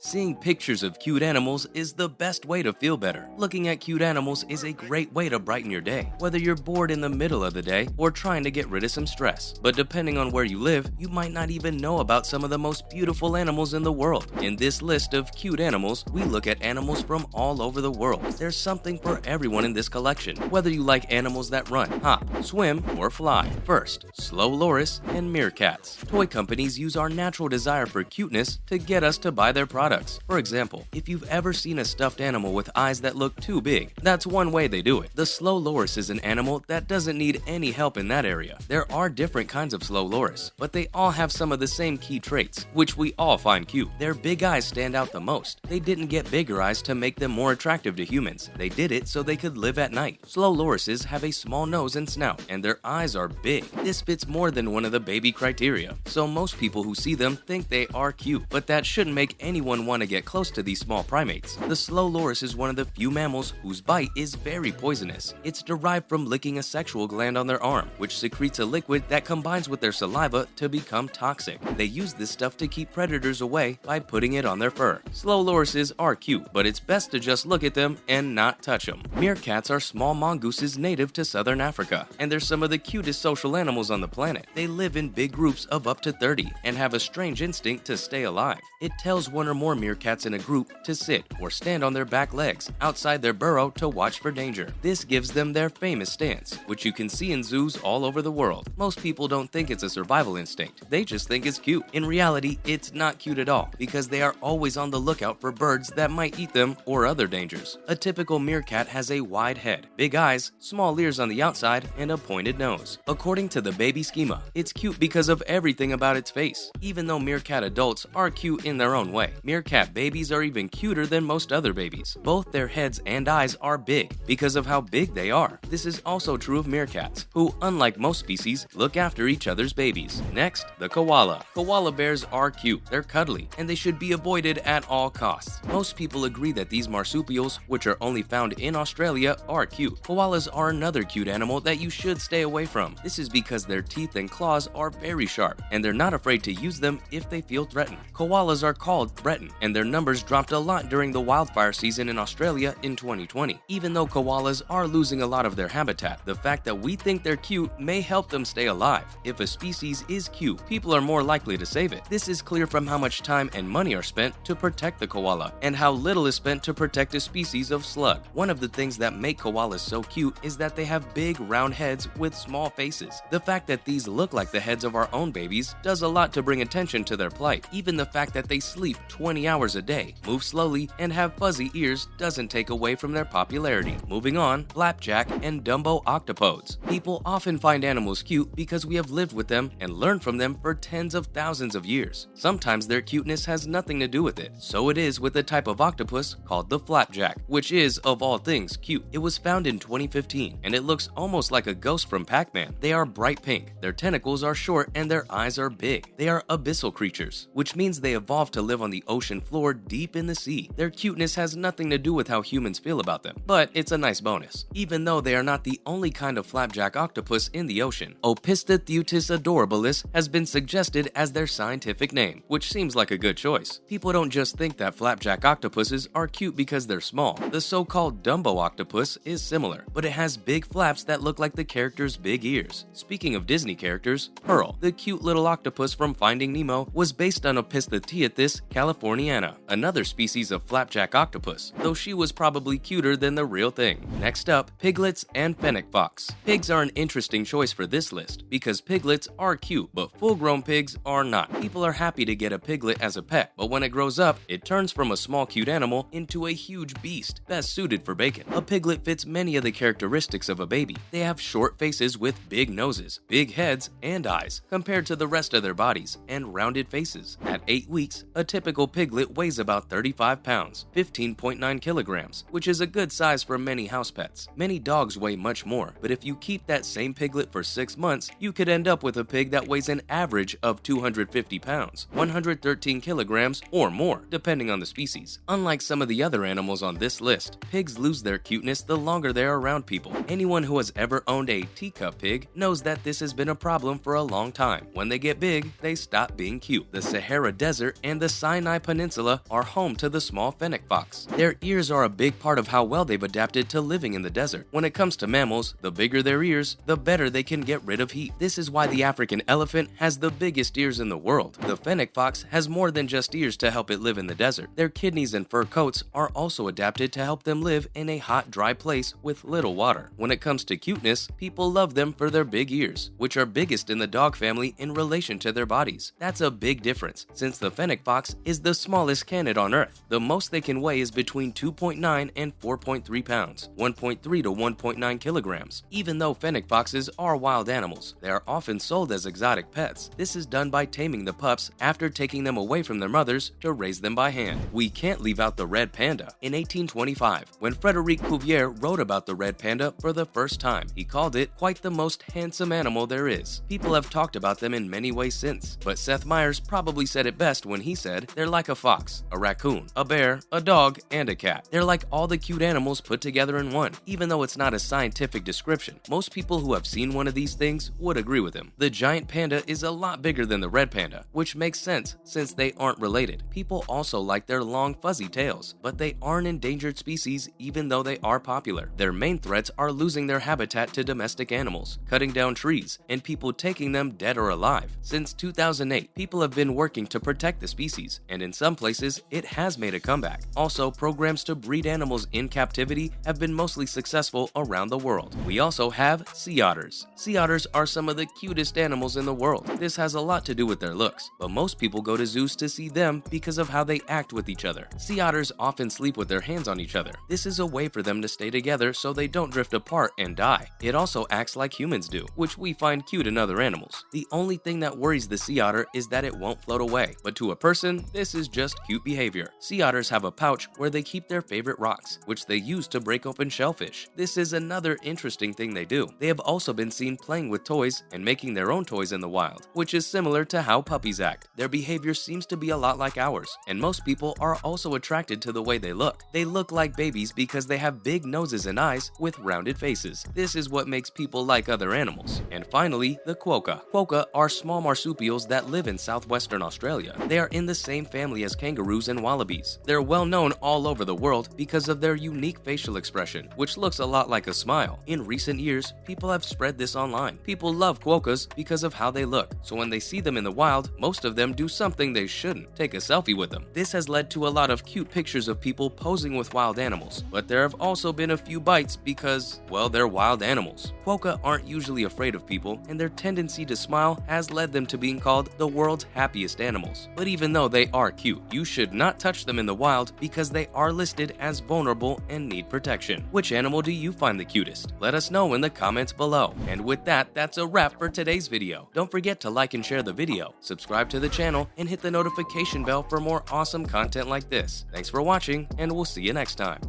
Seeing pictures of cute animals is the best way to feel better. Looking at cute animals is a great way to brighten your day, whether you're bored in the middle of the day or trying to get rid of some stress. But depending on where you live, you might not even know about some of the most beautiful animals in the world. In this list of cute animals, we look at animals from all over the world. There's something for everyone in this collection, whether you like animals that run, hop, swim, or fly. First, slow loris and meerkats. Toy companies use our natural desire for cuteness to get us to buy their products. For example, if you've ever seen a stuffed animal with eyes that look too big, that's one way they do it. The slow loris is an animal that doesn't need any help in that area. There are different kinds of slow loris, but they all have some of the same key traits, which we all find cute. Their big eyes stand out the most. They didn't get bigger eyes to make them more attractive to humans. They did it so they could live at night. Slow lorises have a small nose and snout, and their eyes are big. This fits more than one of the baby criteria, so most people who see them think they are cute, but that shouldn't make anyone want to get close to these small primates. The slow loris is one of the few mammals whose bite is very poisonous. It's derived from licking a sexual gland on their arm, which secretes a liquid that combines with their saliva to become toxic. They use this stuff to keep predators away by putting it on their fur. Slow lorises are cute, but it's best to just look at them and not touch them. Meerkats are small mongooses native to southern Africa, and they're some of the cutest social animals on the planet. They live in big groups of up to 30 and have a strange instinct to stay alive. It tells one or more meerkats in a group to sit or stand on their back legs outside their burrow to watch for danger. This gives them their famous stance, which you can see in zoos all over the world. Most people don't think it's a survival instinct. They just think it's cute. In reality, it's not cute at all because they are always on the lookout for birds that might eat them or other dangers. A typical meerkat has a wide head, big eyes, small ears on the outside, and a pointed nose. According to the baby schema, it's cute because of everything about its face. Even though meerkat adults are cute in their own way, meerkat babies are even cuter than most other babies. Both their heads and eyes are big because of how big they are. This is also true of meerkats, who, unlike most species, look after each other's babies. Next, the koala. Koala bears are cute, they're cuddly, and they should be avoided at all costs. Most people agree that these marsupials, which are only found in Australia, are cute. Koalas are another cute animal that you should stay away from. This is because their teeth and claws are very sharp, and they're not afraid to use them if they feel threatened. Koalas are called threatened, and their numbers dropped a lot during the wildfire season in Australia in 2020. Even though koalas are losing a lot of their habitat, the fact that we think they're cute may help them stay alive. If a species is cute, people are more likely to save it. This is clear from how much time and money are spent to protect the koala, and how little is spent to protect a species of slug. One of the things that make koalas so cute is that they have big, round heads with small faces. The fact that these look like the heads of our own babies does a lot to bring attention to their plight. Even the fact that they sleep 20 hours a day, move slowly, and have fuzzy ears doesn't take away from their popularity. Moving on, flapjack and Dumbo octopodes. People often find animals cute because we have lived with them and learned from them for tens of thousands of years. Sometimes their cuteness has nothing to do with it. So it is with a type of octopus called the flapjack, which is, of all things, cute. It was found in 2015, and it looks almost like a ghost from Pac-Man. They are bright pink, their tentacles are short, and their eyes are big. They are abyssal creatures, which means they evolved to live on the ocean floor deep in the sea. Their cuteness has nothing to do with how humans feel about them, but it's a nice bonus. Even though they are not the only kind of flapjack octopus in the ocean, Opisthotheutis adorabilis has been suggested as their scientific name, which seems like a good choice. People don't just think that flapjack octopuses are cute because they're small. The so-called Dumbo octopus is similar, but it has big flaps that look like the character's big ears. Speaking of Disney characters, Pearl, the cute little octopus from Finding Nemo, was based on Opisthotheutis californiana, another species of flapjack octopus, though she was probably cuter than the real thing. Next up, piglets and fennec fox. Pigs are an interesting choice for this list because piglets are cute, but full-grown pigs are not. People are happy to get a piglet as a pet, but when it grows up, it turns from a small cute animal into a huge beast, best suited for bacon. A piglet fits many of the characteristics of a baby. They have short faces with big noses, big heads and eyes compared to the rest of their bodies, and rounded faces. At 8 weeks, a typical piglet weighs about 35 pounds, 15.9 kilograms, which is a good size for many house pets. Many dogs weigh much more, but if you keep that same piglet for 6 months, you could end up with a pig that weighs an average of 250 pounds, 113 kilograms or more, depending on the species. Unlike some of the other animals on this list, pigs lose their cuteness the longer they're around people. Anyone who has ever owned a teacup pig knows that this has been a problem for a long time. When they get big, they stop being cute. The Sahara Desert and the Sinai Peninsula Peninsula are home to the small fennec fox. Their ears are a big part of how well they've adapted to living in the desert. When it comes to mammals, the bigger their ears, the better they can get rid of heat. This is why the African elephant has the biggest ears in the world. The fennec fox has more than just ears to help it live in the desert. Their kidneys and fur coats are also adapted to help them live in a hot, dry place with little water. When it comes to cuteness, people love them for their big ears, which are biggest in the dog family in relation to their bodies. That's a big difference, since the fennec fox is the smallest canid on Earth. The most they can weigh is between 2.9 and 4.3 pounds, 1.3 to 1.9 kilograms. Even though fennec foxes are wild animals, they are often sold as exotic pets. This is done by taming the pups after taking them away from their mothers to raise them by hand. We can't leave out the red panda. In 1825, when Frederic Cuvier wrote about the red panda for the first time, he called it quite the most handsome animal there is. People have talked about them in many ways since, but Seth Meyers probably said it best when he said, "They're like a fox, a raccoon, a bear, a dog, and a cat. They're like all the cute animals put together in one." Even though it's not a scientific description, most people who have seen one of these things would agree with him. The giant panda is a lot bigger than the red panda, which makes sense since they aren't related. People also like their long fuzzy tails, but they are an endangered species even though they are popular. Their main threats are losing their habitat to domestic animals, cutting down trees, and people taking them dead or alive. Since 2008, people have been working to protect the species, and in some places, it has made a comeback. Also, programs to breed animals in captivity have been mostly successful around the world. We also have sea otters. Sea otters are some of the cutest animals in the world. This has a lot to do with their looks, but most people go to zoos to see them because of how they act with each other. Sea otters often sleep with their hands on each other. This is a way for them to stay together so they don't drift apart and die. It also acts like humans do, which we find cute in other animals. The only thing that worries the sea otter is that it won't float away, but to a person, this is just cute behavior. Sea otters have a pouch where they keep their favorite rocks, which they use to break open shellfish. This is another interesting thing they do. They have also been seen playing with toys and making their own toys in the wild, which is similar to how puppies act. Their behavior seems to be a lot like ours, and most people are also attracted to the way they look. They look like babies because they have big noses and eyes with rounded faces. This is what makes people like other animals. And finally, the quokka. Quokka are small marsupials that live in southwestern Australia. They are in the same family as kangaroos and wallabies. They're well known all over the world because of their unique facial expression, which looks a lot like a smile. In recent years, people have spread this online. People love quokkas because of how they look, so when they see them in the wild, most of them do something they shouldn't: take a selfie with them. This has led to a lot of cute pictures of people posing with wild animals, but there have also been a few bites because, well, they're wild animals. Quokka aren't usually afraid of people, and their tendency to smile has led them to being called the world's happiest animals. But even though they are cute, you should not touch them in the wild because they are listed as vulnerable and need protection. Which animal do you find the cutest? Let us know in the comments below. And with that, that's a wrap for today's video. Don't forget to like and share the video, subscribe to the channel, and hit the notification bell for more awesome content like this. Thanks for watching, and we'll see you next time.